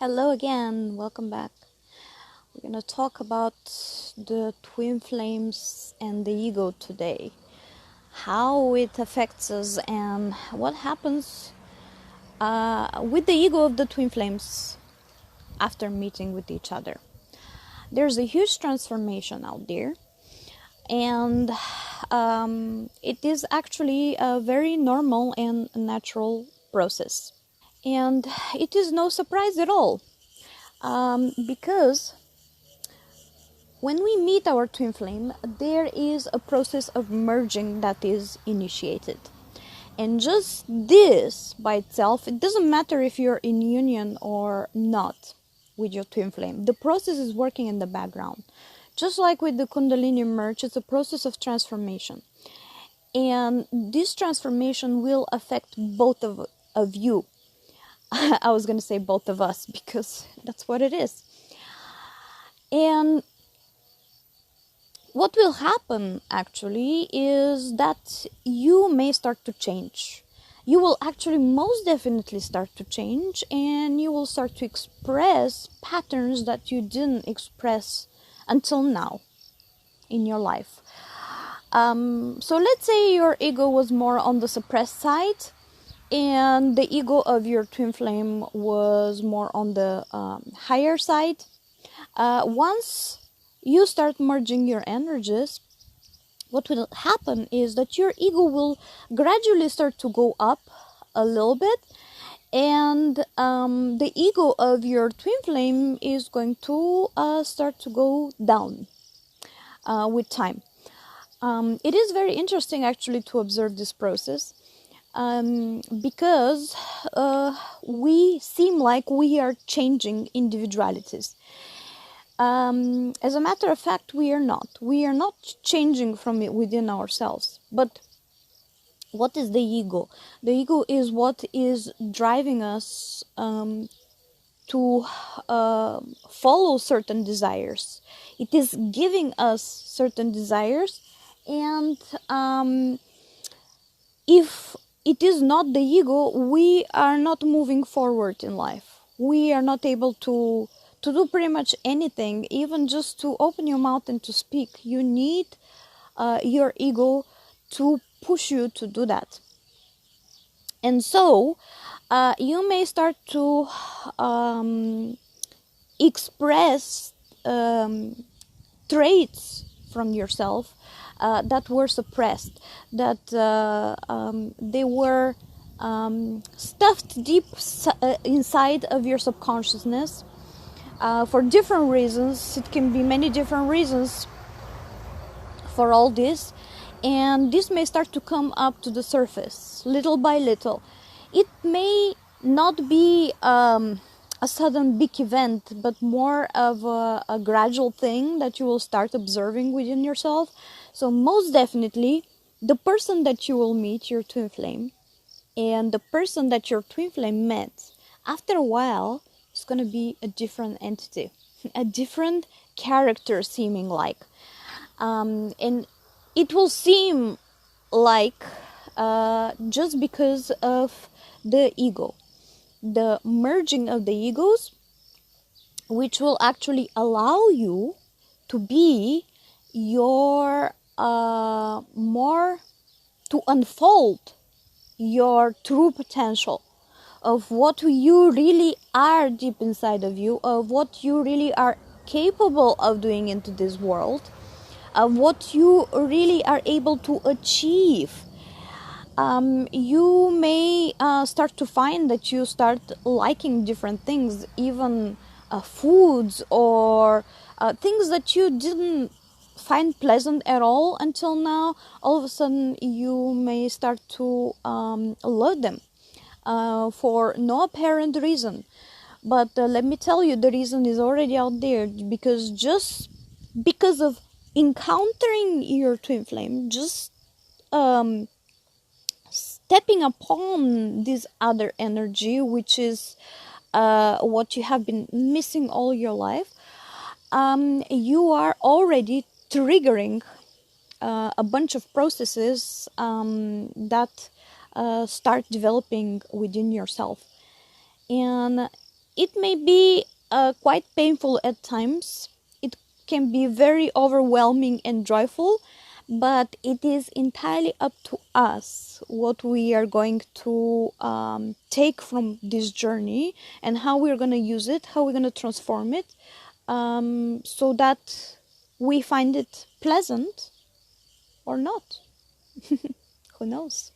Hello again, welcome back. We're going to talk about the twin flames and the ego today. How it affects us and what happens with the ego of the twin flames after meeting with each other. There's a huge transformation out there, and it is actually a very normal and natural process. And it is no surprise at all, because when we meet our twin flame, there is a process of merging that is initiated. And just this by itself, it doesn't matter if you're in union or not with your twin flame. The process is working in the background. Just like with the Kundalini merge, it's a process of transformation. And this transformation will affect both of you. I was going to say both of us because that's what it is. And what will happen actually is that you may start to change. You will actually most definitely start to change, and you will start to express patterns that you didn't express until now in your life. So let's say your ego was more on the suppressed side, and the ego of your twin flame was more on the higher side. Once you start merging your energies, what will happen is that your ego will gradually start to go up a little bit, and the ego of your twin flame is going to start to go down with time. It is very interesting actually to observe this process, because we seem like we are changing individualities. As a matter of fact, we are not. We are not changing from within ourselves. But what is the ego? The ego is what is driving us to follow certain desires. It is giving us certain desires, and if it is not the ego, we are not moving forward in life. We are not able to do pretty much anything, even just to open your mouth and to speak. You need your ego to push you to do that. And so you may start to express traits from yourself that were suppressed, that they were stuffed deep inside of your subconsciousness. For different reasons. It can be many different reasons for all this, and this may start to come up to the surface little by little. It may not be a sudden big event, but more of a gradual thing that you will start observing within yourself. So most definitely, the person that you will meet, your twin flame, and the person that your twin flame met, after a while, it's going to be a different entity, a different character seeming like. And it will seem like just because of the ego, the merging of the egos, which will actually allow you to be your more, to unfold your true potential of what you really are deep inside of you, of what you really are capable of doing into this world, of what you really are able to achieve. You may start to find that you start liking different things, even foods or things that you didn't find pleasant at all until now. All of a sudden you may start to love them. For no apparent reason. But let me tell you, the reason is already out there, because just because of encountering your twin flame, just stepping upon this other energy, which is what you have been missing all your life, you are already triggering a bunch of processes that start developing within yourself. And It may be quite painful at times. It can be very overwhelming and joyful, but it is entirely up to us what we are going to take from this journey and how we're going to use it, how we're going to transform it, so that we find it pleasant or not. Who knows?